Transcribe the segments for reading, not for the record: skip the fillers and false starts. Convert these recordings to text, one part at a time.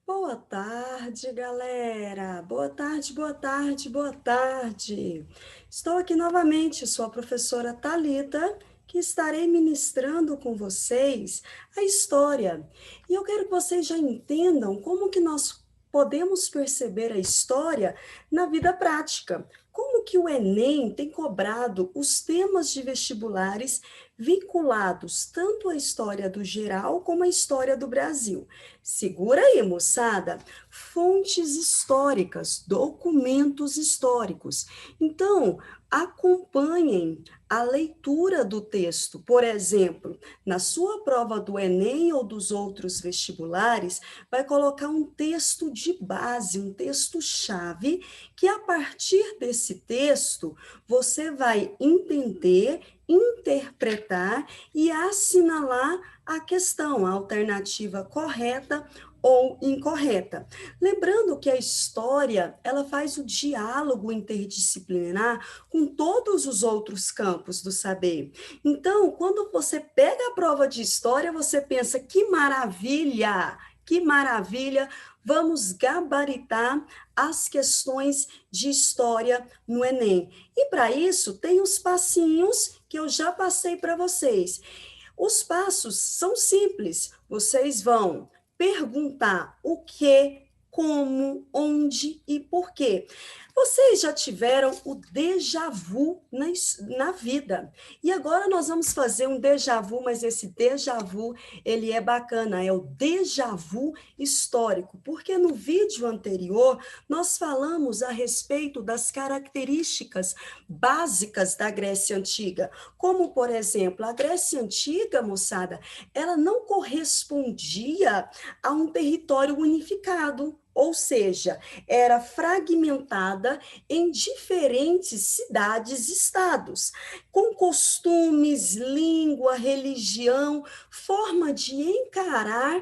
Boa tarde, galera. Boa tarde, boa tarde, boa tarde. Estou aqui novamente, sua professora Talita, que estarei ministrando com vocês a história. E eu quero que vocês já entendam como que nós podemos perceber a história na vida prática. Como que o Enem tem cobrado os temas de vestibulares vinculados tanto à história do geral como à história do Brasil. Segura aí, moçada. Fontes históricas, documentos históricos. Então, acompanhem a leitura do texto. Por exemplo, na sua prova do Enem ou dos outros vestibulares, vai colocar um texto de base, um texto-chave, que a partir desse texto você vai entender, interpretar e assinalar a questão, a alternativa correta ou incorreta. Lembrando que a história, ela faz o diálogo interdisciplinar com todos os outros campos do saber. Então, quando você pega a prova de história, você pensa, que maravilha, vamos gabaritar as questões de história no Enem. E para isso, tem os passinhos que eu já passei para vocês. Os passos são simples. Vocês vão perguntar o que, como, onde e por quê. Vocês já tiveram o déjà vu na vida. E agora nós vamos fazer um déjà vu, mas esse déjà vu, ele é bacana, é o déjà vu histórico, porque no vídeo anterior nós falamos a respeito das características básicas da Grécia Antiga, como, por exemplo, a Grécia Antiga, moçada, ela não correspondia a um território unificado, ou seja, era fragmentada em diferentes cidades-estados, com costumes, língua, religião, forma de encarar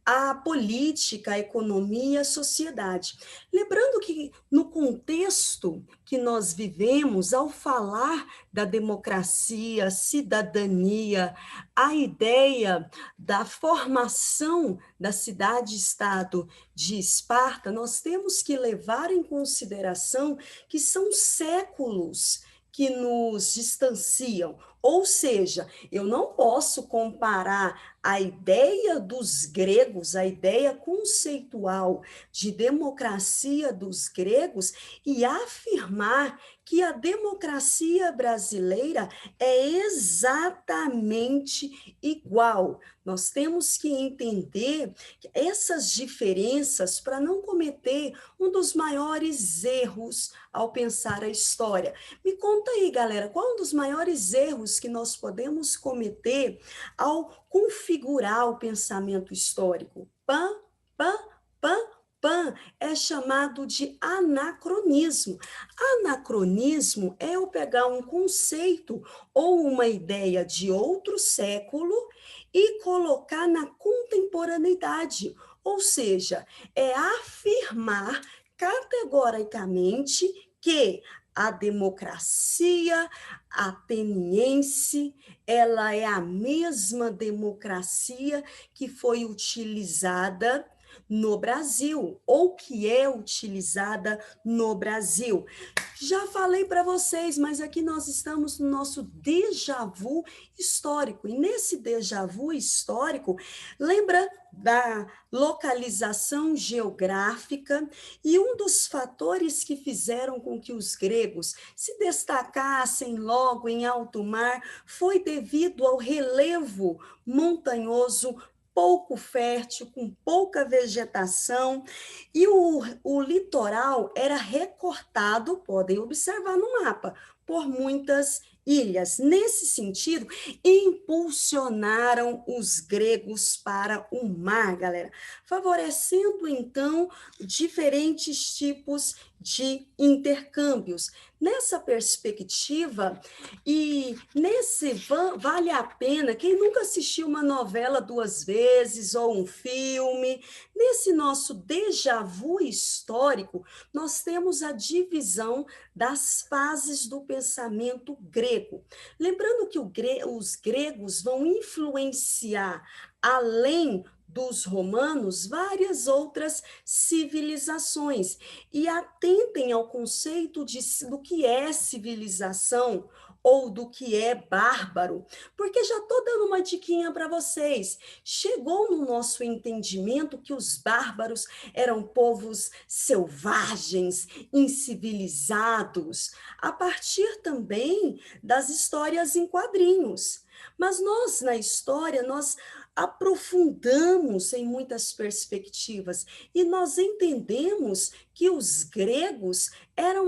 a política, a economia, a sociedade. Lembrando que, no contexto que nós vivemos, ao falar da democracia, cidadania, a ideia da formação da cidade-estado de Esparta, nós temos que levar em consideração que são séculos que nos distanciam. Ou seja, eu não posso comparar a ideia dos gregos, a ideia conceitual de democracia dos gregos e afirmar que a democracia brasileira é exatamente igual. Nós temos que entender essas diferenças para não cometer um dos maiores erros ao pensar a história. Me conta aí, galera, qual é um dos maiores erros que nós podemos cometer ao configurar o pensamento histórico? Pã, pã, pã, pã, é chamado de anacronismo. Anacronismo é eu pegar um conceito ou uma ideia de outro século e colocar na contemporaneidade, ou seja, é afirmar categoricamente que a democracia ateniense, ela é a mesma democracia que foi utilizada no Brasil, ou que é utilizada no Brasil. Já falei para vocês, mas aqui nós estamos no nosso déjà vu histórico. E nesse déjà vu histórico, lembra da localização geográfica e um dos fatores que fizeram com que os gregos se destacassem logo em alto mar foi devido ao relevo montanhoso pouco fértil, com pouca vegetação, e o litoral era recortado, podem observar no mapa, por muitas ilhas. Nesse sentido, impulsionaram os gregos para o mar, galera, favorecendo então diferentes tipos de intercâmbios. Nessa perspectiva, e nesse vale a pena, quem nunca assistiu uma novela duas vezes ou um filme, nesse nosso déjà vu histórico, nós temos a divisão das fases do pensamento grego. Lembrando que os gregos vão influenciar além dos romanos várias outras civilizações e atentem ao conceito do que é civilização ou do que é bárbaro, porque já estou dando uma diquinha para vocês. Chegou no nosso entendimento que os bárbaros eram povos selvagens, incivilizados, a partir também das histórias em quadrinhos. Mas nós, na história, nós aprofundamos em muitas perspectivas e nós entendemos que os gregos eram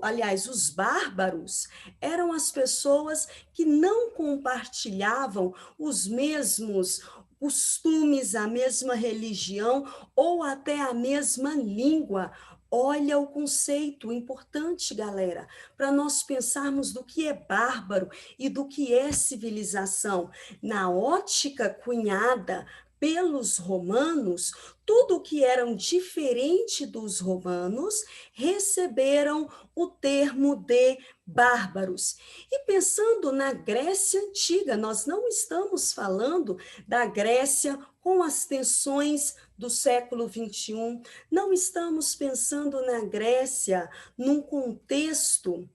aliás, os bárbaros eram as pessoas que não compartilhavam os mesmos costumes, a mesma religião ou até a mesma língua. Olha o conceito importante, galera, para nós pensarmos do que é bárbaro e do que é civilização. Na ótica cunhada pelos romanos, tudo que eram diferente dos romanos receberam o termo de bárbaros. E pensando na Grécia Antiga, nós não estamos falando da Grécia com as tensões do século XXI, não estamos pensando na Grécia num contexto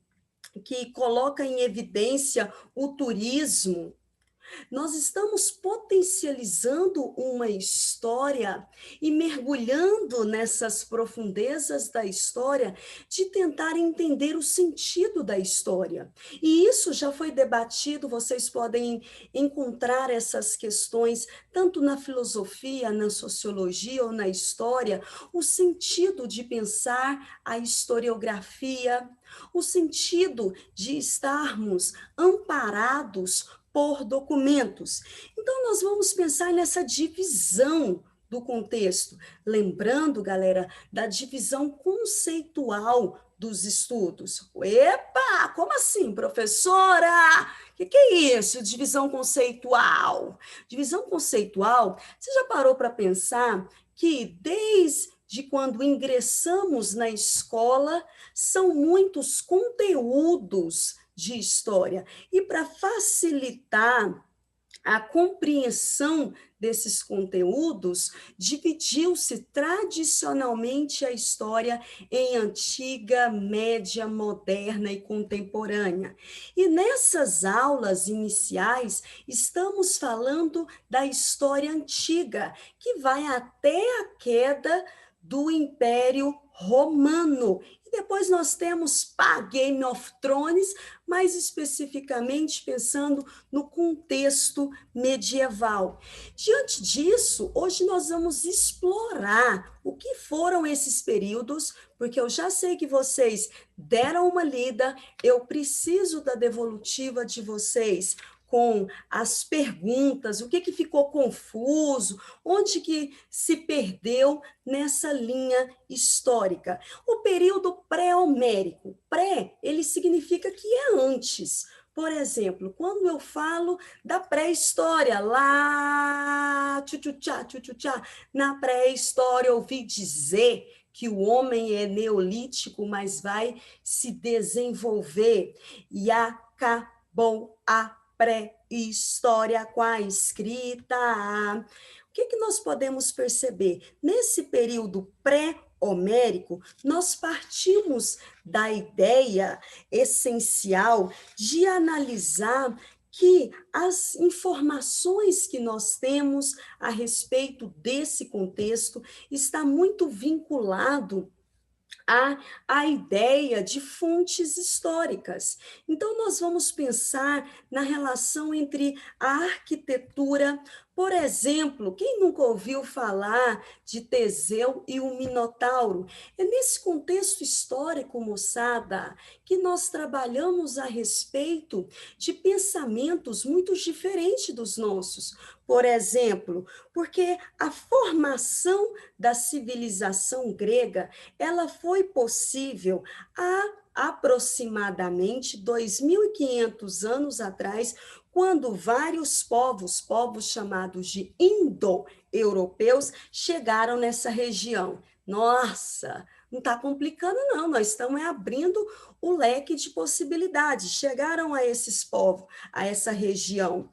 que coloca em evidência o turismo. Nós estamos potencializando uma história e mergulhando nessas profundezas da história de tentar entender o sentido da história. E isso já foi debatido, vocês podem encontrar essas questões tanto na filosofia, na sociologia ou na história, o sentido de pensar a historiografia, o sentido de estarmos amparados por documentos. Então, nós vamos pensar nessa divisão do contexto, lembrando, galera, da divisão conceitual dos estudos. Epa, como assim, professora? O que é isso, divisão conceitual? Divisão conceitual, você já parou para pensar que desde quando ingressamos na escola, são muitos conteúdos de história. E para facilitar a compreensão desses conteúdos, dividiu-se tradicionalmente a história em antiga, média, moderna e contemporânea. E nessas aulas iniciais, estamos falando da história antiga, que vai até a queda do Império Romano. E depois nós temos Game of Thrones, mais especificamente pensando no contexto medieval. Diante disso, hoje nós vamos explorar o que foram esses períodos, porque eu já sei que vocês deram uma lida, eu preciso da devolutiva de vocês com as perguntas, o que ficou confuso, onde que se perdeu nessa linha histórica. O período pré-homérico, pré, ele significa que é antes. Por exemplo, quando eu falo da pré-história, lá, tchutchá, na pré-história, eu ouvi dizer que o homem é neolítico, mas vai se desenvolver e acabou a pré-história com a escrita. O que nós podemos perceber? Nesse período pré-homérico, nós partimos da ideia essencial de analisar que as informações que nós temos a respeito desse contexto está muito vinculado a ideia de fontes históricas. Então, nós vamos pensar na relação entre a arquitetura, por exemplo, quem nunca ouviu falar de Teseu e o Minotauro? É nesse contexto histórico, moçada, que nós trabalhamos a respeito de pensamentos muito diferentes dos nossos. Por exemplo, porque a formação da civilização grega, ela foi possível há aproximadamente 2.500 anos atrás, quando vários povos chamados de indo-europeus, chegaram nessa região. Nossa, não está complicando não, nós estamos abrindo o leque de possibilidades. Chegaram a esses povos, a essa região,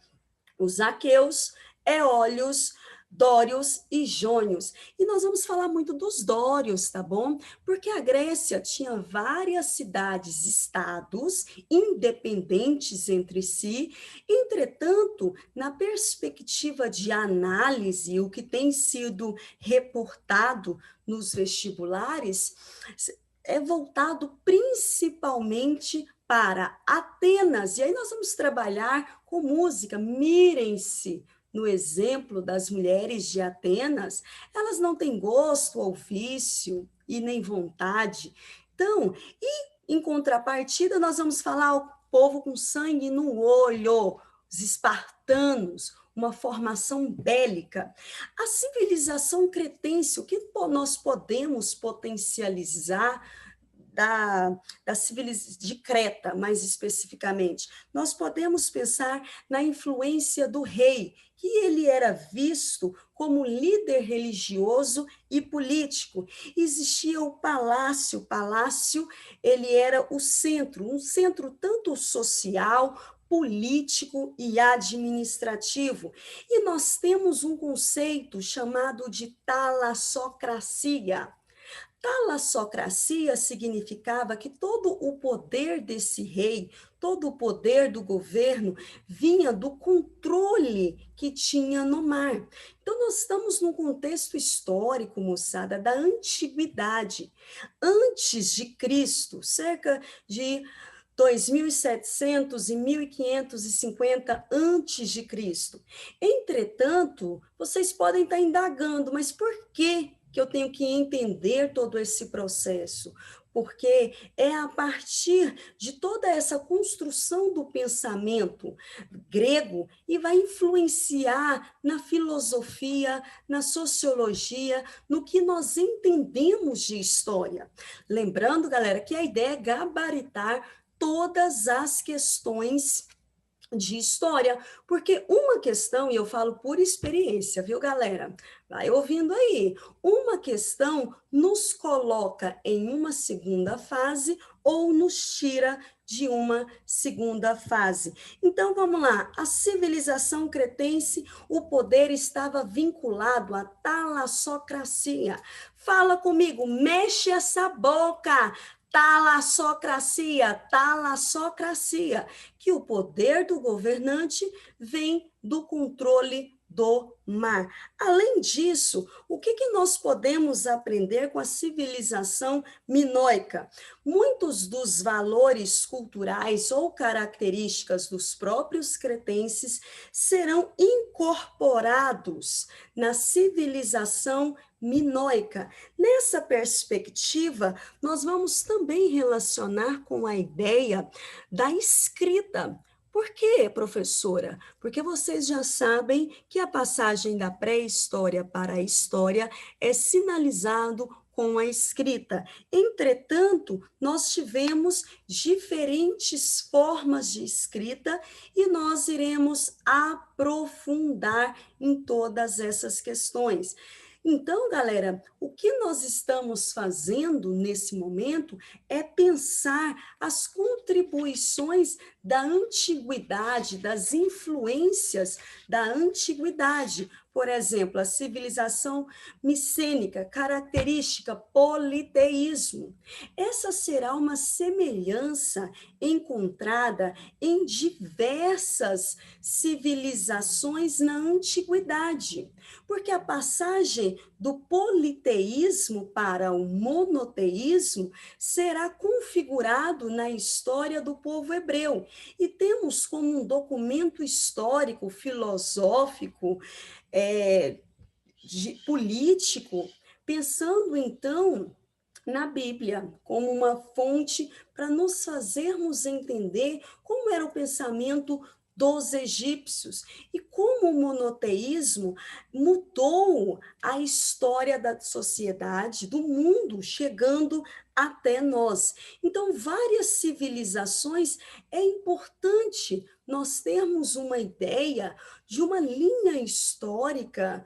os aqueus, eólios, Dórios e Jônios. E nós vamos falar muito dos Dórios, tá bom? Porque a Grécia tinha várias cidades-estados independentes entre si. Entretanto, na perspectiva de análise, o que tem sido reportado nos vestibulares é voltado principalmente para Atenas. E aí nós vamos trabalhar com música. Mirem-se no exemplo das mulheres de Atenas, elas não têm gosto ou vício e nem vontade. Então, em contrapartida, nós vamos falar o povo com sangue no olho, os espartanos, uma formação bélica. A civilização cretense, o que nós podemos potencializar da civilização de Creta, mais especificamente? Nós podemos pensar na influência do rei, que ele era visto como líder religioso e político. Existia o palácio ele era o centro, um centro tanto social, político e administrativo. E nós temos um conceito chamado de talassocracia. Talassocracia significava que todo o poder desse rei, todo o poder do governo vinha do controle que tinha no mar. Então, nós estamos num contexto histórico, moçada, da antiguidade. Antes de Cristo, cerca de 2700 e 1550 antes de Cristo. Entretanto, vocês podem estar indagando, mas por que eu tenho que entender todo esse processo? Porque é a partir de toda essa construção do pensamento grego e vai influenciar na filosofia, na sociologia, no que nós entendemos de história. Lembrando, galera, que a ideia é gabaritar todas as questões de história, porque uma questão, e eu falo por experiência, viu, galera? Vai ouvindo aí. Uma questão nos coloca em uma segunda fase ou nos tira de uma segunda fase. Então, vamos lá. A civilização cretense, o poder estava vinculado à talassocracia. Fala comigo, mexe essa boca. Talassocracia, que o poder do governante vem do controle do mar. Além disso, o que nós podemos aprender com a civilização minoica? Muitos dos valores culturais ou características dos próprios cretenses serão incorporados na civilização minoica. Nessa perspectiva, nós vamos também relacionar com a ideia da escrita. Por quê, professora? Porque vocês já sabem que a passagem da pré-história para a história é sinalizado com a escrita. Entretanto, nós tivemos diferentes formas de escrita e nós iremos aprofundar em todas essas questões. Então, galera, o que nós estamos fazendo nesse momento é pensar as contribuições da antiguidade, das influências da antiguidade. Por exemplo, a civilização micênica, característica politeísmo. Essa será uma semelhança encontrada em diversas civilizações na antiguidade, porque a passagem do politeísmo para o monoteísmo será configurado na história do povo hebreu. E temos como um documento histórico, filosófico, político, pensando então na Bíblia como uma fonte para nos fazermos entender como era o pensamento dos egípcios e como o monoteísmo mudou a história da sociedade, do mundo, chegando até nós. Então, várias civilizações, é importante nós termos uma ideia de uma linha histórica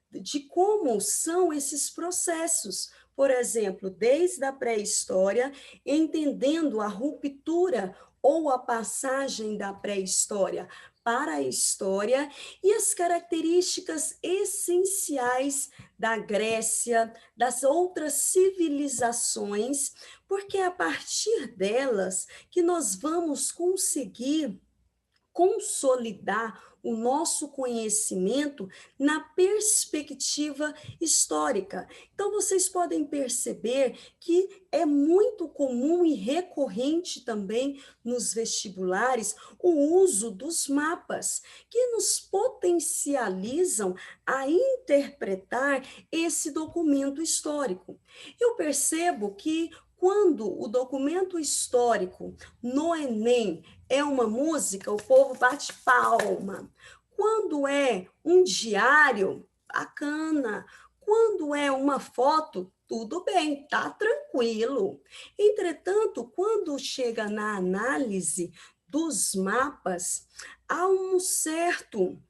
de como são esses processos. Por exemplo, desde a pré-história, entendendo a ruptura ou a passagem da pré-história para a história e as características essenciais da Grécia, das outras civilizações, porque é a partir delas que nós vamos conseguir consolidar o nosso conhecimento na perspectiva histórica. Então, vocês podem perceber que é muito comum e recorrente também nos vestibulares o uso dos mapas, que nos potencializam a interpretar esse documento histórico. Eu percebo que quando o documento histórico no Enem é uma música, o povo bate palma. Quando é um diário, bacana. Quando é uma foto, tudo bem, tá tranquilo. Entretanto, quando chega na análise dos mapas, há um certo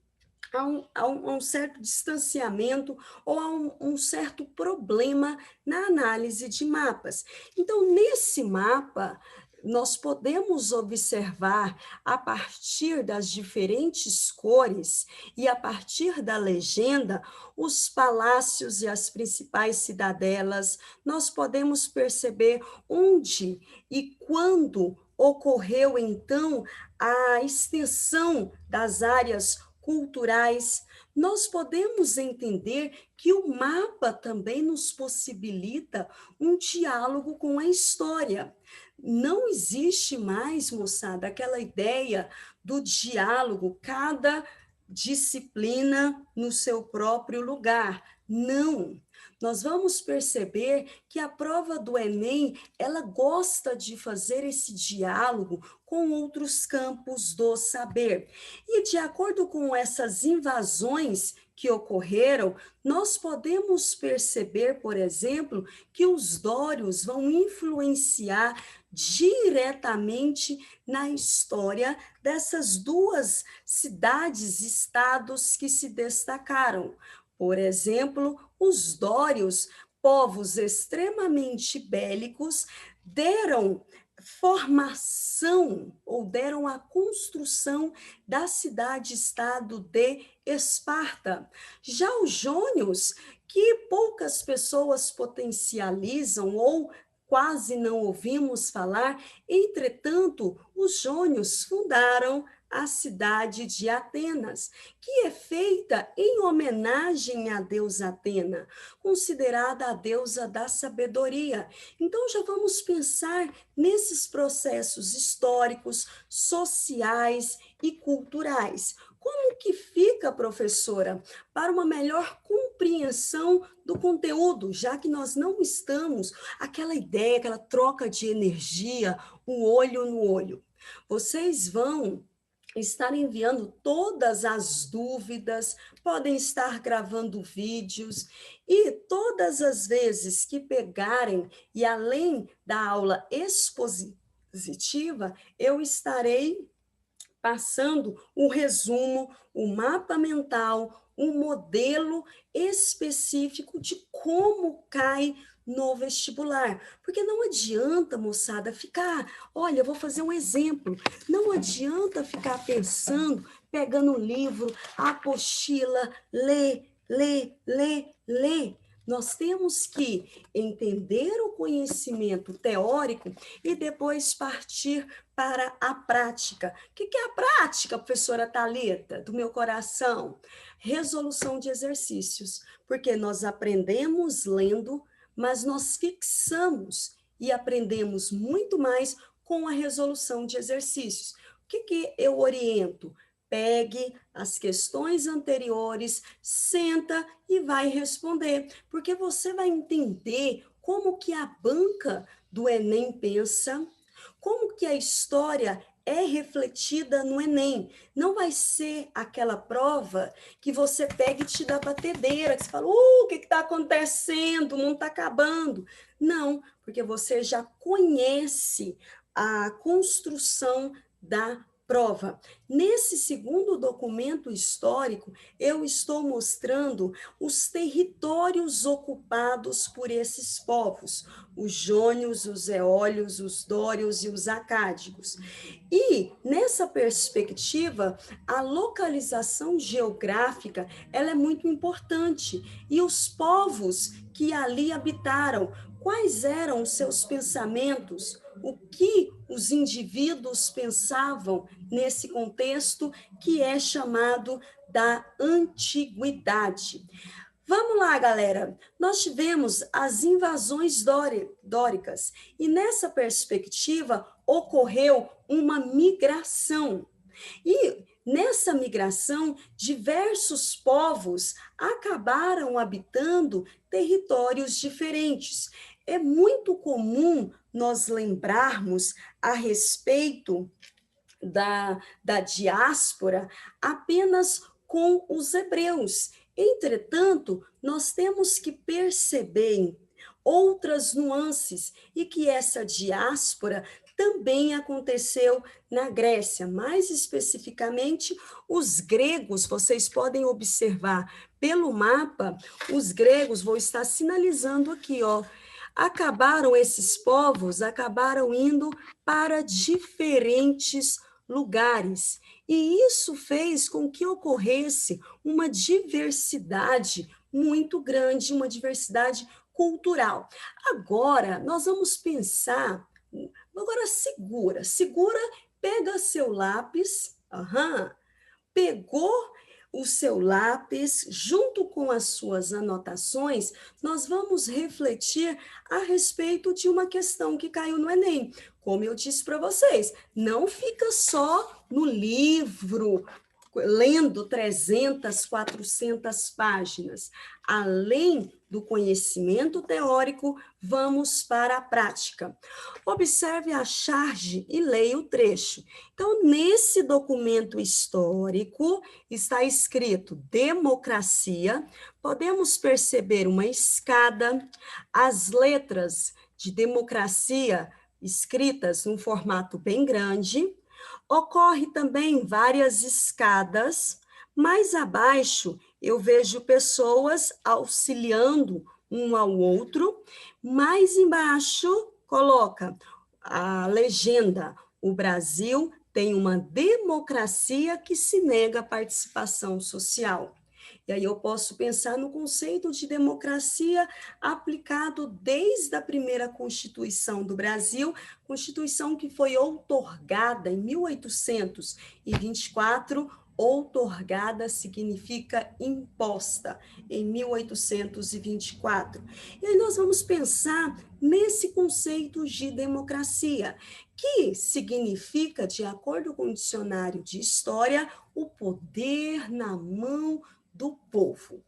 distanciamento ou há um certo problema na análise de mapas. Então, nesse mapa, nós podemos observar, a partir das diferentes cores e a partir da legenda, os palácios e as principais cidadelas, nós podemos perceber onde e quando ocorreu, então, a extensão das áreas culturais. Nós podemos entender que o mapa também nos possibilita um diálogo com a história. Não existe mais, moçada, aquela ideia do diálogo, cada disciplina no seu próprio lugar. Não. Nós vamos perceber que a prova do Enem, ela gosta de fazer esse diálogo com outros campos do saber. E de acordo com essas invasões que ocorreram, nós podemos perceber, por exemplo, que os dórios vão influenciar diretamente na história dessas duas cidades-estados que se destacaram. Por exemplo, os dórios, povos extremamente bélicos, deram formação ou deram a construção da cidade-estado de Esparta. Já os jônios, que poucas pessoas potencializam ou quase não ouvimos falar, entretanto, os jônios fundaram a cidade de Atenas, que é feita em homenagem à deusa Atena, considerada a deusa da sabedoria. Então, já vamos pensar nesses processos históricos, sociais e culturais. Como que fica, professora, para uma melhor compreensão do conteúdo, já que nós não estamos aquela ideia, aquela troca de energia, o olho no olho? Vocês vão estar enviando todas as dúvidas, podem estar gravando vídeos e todas as vezes que pegarem e além da aula expositiva, eu estarei passando o resumo, o mapa mental, um modelo específico de como cai no vestibular. Porque não adianta, moçada, ficar, olha, eu vou fazer um exemplo, não adianta ficar pensando, pegando o livro, a apostila, ler. Nós temos que entender o conhecimento teórico e depois partir para a prática. O que é a prática, professora Thalita, do meu coração? Resolução de exercícios, porque nós aprendemos lendo, mas nós fixamos e aprendemos muito mais com a resolução de exercícios. O que eu oriento? Pegue as questões anteriores, senta e vai responder, porque você vai entender como que a banca do Enem pensa, como que a história é refletida no Enem. Não vai ser aquela prova que você pega e te dá batedeira, que você fala, o que está acontecendo? O mundo está acabando. Não, porque você já conhece a construção da prova. Nesse segundo documento histórico, eu estou mostrando os territórios ocupados por esses povos, os jônios, os eólios, os dórios e os acádicos. E, nessa perspectiva, a localização geográfica ela é muito importante. E os povos que ali habitaram, quais eram os seus pensamentos, o que os indivíduos pensavam nesse contexto que é chamado da antiguidade. Vamos lá, galera. Nós tivemos as invasões dóricas e nessa perspectiva ocorreu uma migração. E nessa migração, diversos povos acabaram habitando territórios diferentes. É muito comum nós lembrarmos a respeito da diáspora apenas com os hebreus. Entretanto, nós temos que perceber outras nuances e que essa diáspora também aconteceu na Grécia, mais especificamente os gregos, vocês podem observar pelo mapa, os gregos, vou estar sinalizando aqui, ó, esses povos acabaram indo para diferentes lugares, e isso fez com que ocorresse uma diversidade muito grande, uma diversidade cultural. Agora, nós vamos pensar. Agora segura, pega seu lápis, pegou o seu lápis, junto com as suas anotações, nós vamos refletir a respeito de uma questão que caiu no Enem. Como eu disse para vocês, não fica só no livro, lendo 300, 400 páginas. Além do conhecimento teórico, vamos para a prática. Observe a charge e leia o trecho. Então, nesse documento histórico, está escrito democracia, podemos perceber uma escada, as letras de democracia escritas num formato bem grande. Ocorre também várias escadas. Mais abaixo, eu vejo pessoas auxiliando um ao outro. Mais embaixo, coloca a legenda: o Brasil tem uma democracia que se nega à participação social. E aí eu posso pensar no conceito de democracia aplicado desde a primeira Constituição do Brasil, Constituição que foi outorgada em 1824. Outorgada significa imposta, em 1824. E aí nós vamos pensar nesse conceito de democracia, que significa, de acordo com o dicionário de história, o poder na mão do povo.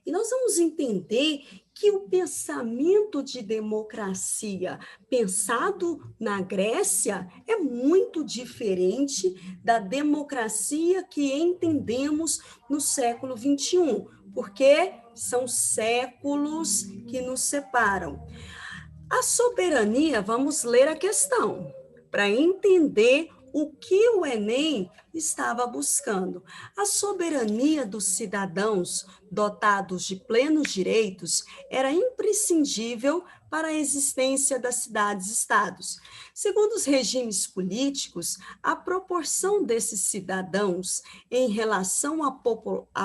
E nós vamos entender que o pensamento de democracia pensado na Grécia é muito diferente da democracia que entendemos no século XXI, porque são séculos que nos separam. A soberania, vamos ler a questão, para entender o que o Enem estava buscando. A soberania dos cidadãos dotados de plenos direitos era imprescindível para a existência das cidades-estados. Segundo os regimes políticos, a proporção desses cidadãos em relação à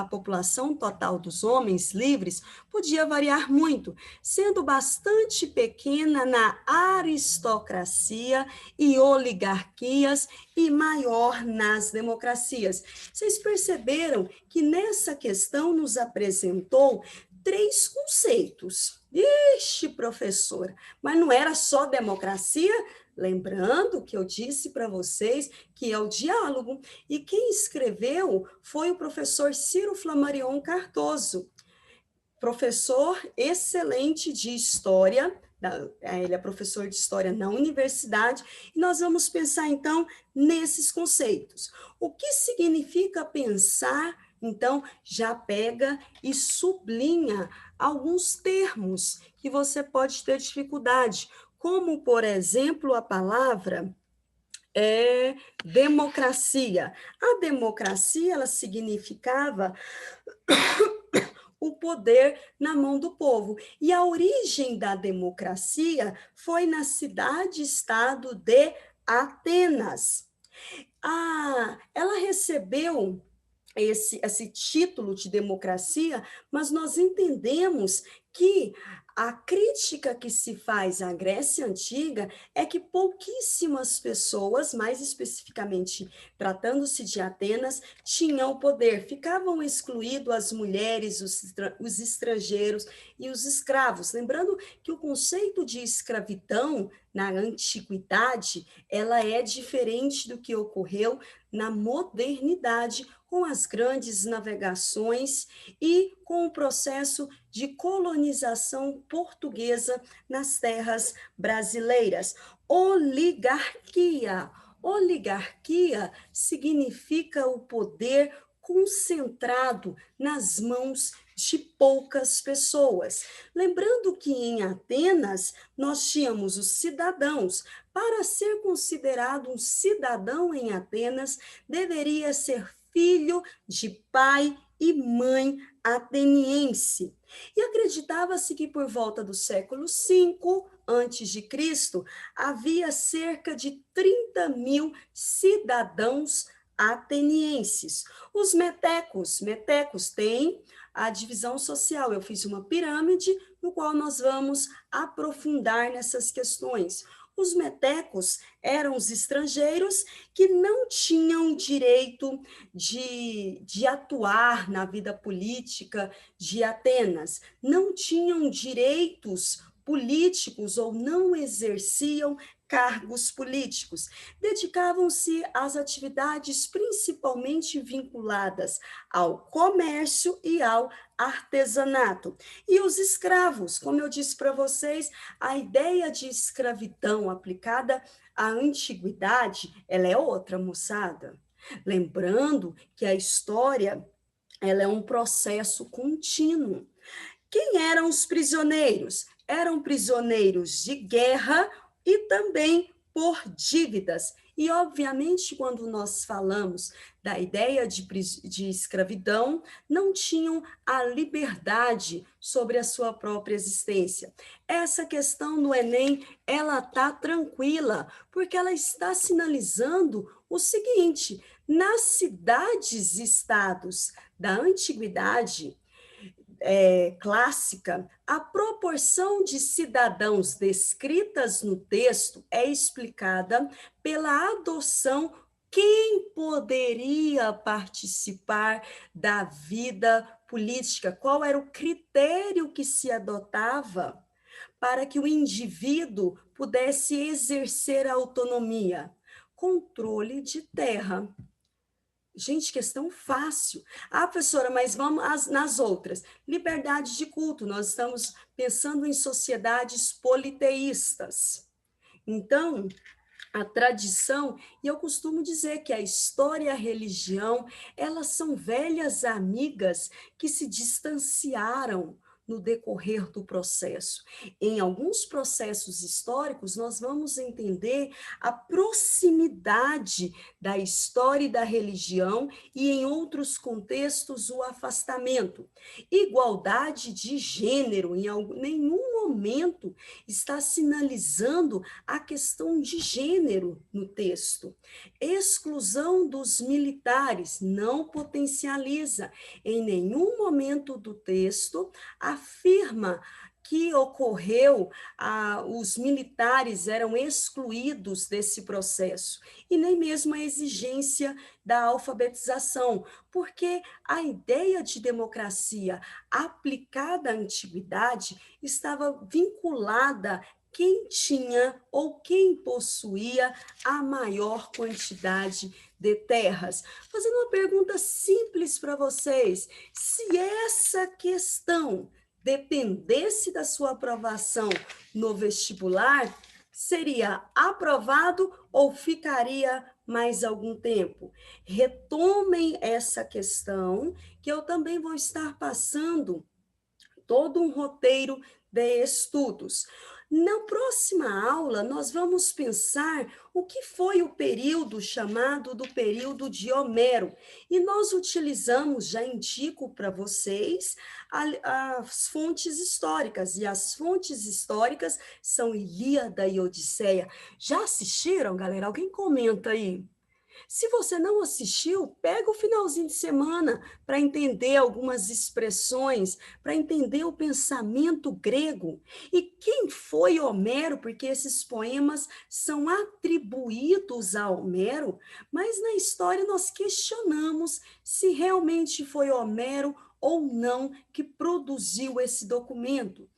população total dos homens livres podia variar muito, sendo bastante pequena na aristocracia e oligarquias e maior nas democracias. Vocês perceberam que nessa questão nos apresentou 3 conceitos. Ixi, professora, mas não era só democracia? Lembrando que eu disse para vocês que é o diálogo, e quem escreveu foi o professor Ciro Flammarion Cardoso, professor excelente de história. Ele é professor de história na universidade, e nós vamos pensar, então, nesses conceitos. O que significa pensar, então, já pega e sublinha alguns termos que você pode ter dificuldade, como, por exemplo, a palavra É democracia. A democracia, ela significava o poder na mão do povo. E a origem da democracia foi na cidade-estado de Atenas. Ela recebeu esse título de democracia, mas nós entendemos que a crítica que se faz à Grécia Antiga é que pouquíssimas pessoas, mais especificamente tratando-se de Atenas, tinham o poder. Ficavam excluídos as mulheres, os estrangeiros e os escravos. Lembrando que o conceito de escravidão na antiguidade, ela é diferente do que ocorreu na modernidade, com as grandes navegações e com o processo de colonização portuguesa nas terras brasileiras. Oligarquia. Oligarquia significa o poder concentrado nas mãos de poucas pessoas. Lembrando que em Atenas nós tínhamos os cidadãos. Para ser considerado um cidadão em Atenas, deveria ser filho de pai e mãe ateniense. E acreditava-se que por volta do século V antes de Cristo, havia cerca de 30 mil cidadãos atenienses. Os metecos têm a divisão social. Eu fiz uma pirâmide no qual nós vamos aprofundar nessas questões. Os metecos eram os estrangeiros que não tinham direito de atuar na vida política de Atenas, não tinham direitos políticos ou não exerciam cargos políticos. Dedicavam-se às atividades principalmente vinculadas ao comércio e ao artesanato. E os escravos, como eu disse para vocês, a ideia de escravidão aplicada à antiguidade, ela é outra, moçada. Lembrando que a história, ela é um processo contínuo. Quem eram os prisioneiros? Eram prisioneiros de guerra e também por dívidas. E, obviamente, quando nós falamos da ideia de escravidão, não tinham a liberdade sobre a sua própria existência. Essa questão do Enem, ela está tranquila, porque ela está sinalizando o seguinte: nas cidades-estados da antiguidade, clássica, a proporção de cidadãos descritas no texto é explicada pela adoção. Quem poderia participar da vida política? Qual era o critério que se adotava para que o indivíduo pudesse exercer a autonomia? Controle de terra. Gente, questão fácil. Professora, mas vamos nas outras. Liberdade de culto, nós estamos pensando em sociedades politeístas. Então, a tradição, e eu costumo dizer que a história e a religião, elas são velhas amigas que se distanciaram no decorrer do processo. Em alguns processos históricos, nós vamos entender a proximidade da história e da religião, e em outros contextos, o afastamento. Igualdade de gênero, em nenhum momento está sinalizando a questão de gênero no texto. Exclusão dos militares não potencializa. Em nenhum momento do texto afirma que ocorreu, os militares eram excluídos desse processo, e nem mesmo a exigência da alfabetização, porque a ideia de democracia aplicada à antiguidade estava vinculada quem tinha ou quem possuía a maior quantidade de terras. Fazendo uma pergunta simples para vocês: se essa questão dependesse da sua aprovação no vestibular, seria aprovado ou ficaria mais algum tempo? Retomem essa questão, que eu também vou estar passando todo um roteiro de estudos. Na próxima aula, nós vamos pensar o que foi o período chamado do período de Homero. E nós utilizamos, já indico para vocês, as fontes históricas. E as fontes históricas são Ilíada e Odisseia. Já assistiram, galera? Alguém comenta aí. Se você não assistiu, pega o finalzinho de semana para entender algumas expressões, para entender o pensamento grego. E quem foi Homero? Porque esses poemas são atribuídos a Homero, mas na história nós questionamos se realmente foi Homero ou não que produziu esse documento.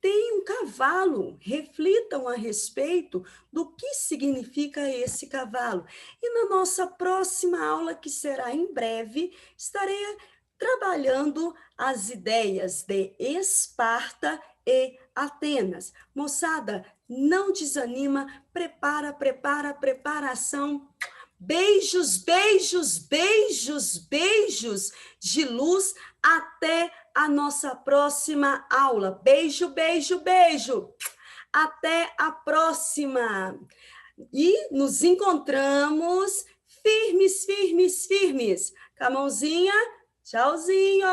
Tem um cavalo, reflitam a respeito do que significa esse cavalo. E na nossa próxima aula, que será em breve, estarei trabalhando as ideias de Esparta e Atenas. Moçada, não desanima, preparação. Beijos, beijos, beijos, beijos de luz. Até a nossa próxima aula. Beijo, beijo, beijo. Até a próxima. E nos encontramos firmes, firmes, firmes. Com a mãozinha, tchauzinho.